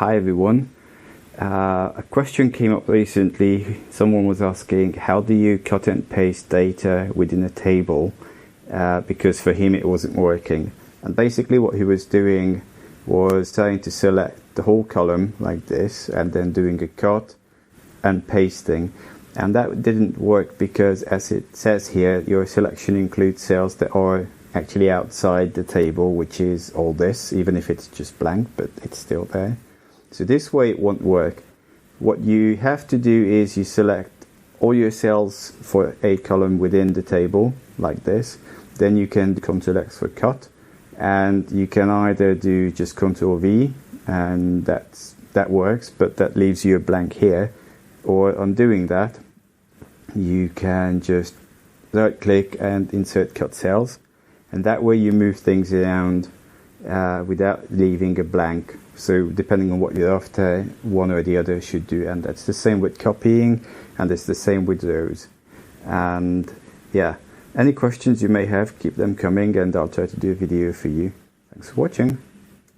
Hi everyone. A question came up recently. Someone was asking, how do you cut and paste data within a table? Because for him it wasn't working. And basically what he was doing was trying to select the whole column like this and then doing a cut and pasting. And that didn't work because, as it says here, your selection includes cells that are actually outside the table, which is all this, even if it's just blank, but it's still there. So this way it won't work. What you have to do is you select all your cells for a column within the table, like this. Then you can do Ctrl+X for cut, and you can either do just Ctrl+V, and that works, but that leaves you a blank here. Or on doing that, you can just right-click and insert cut cells, and that way you move things around without leaving a blank. So depending on what you're after, one or the other should do, and that's the same with copying, and it's the same with rows. And yeah, any questions you may have, keep them coming, and I'll try to do a video for you. Thanks for watching.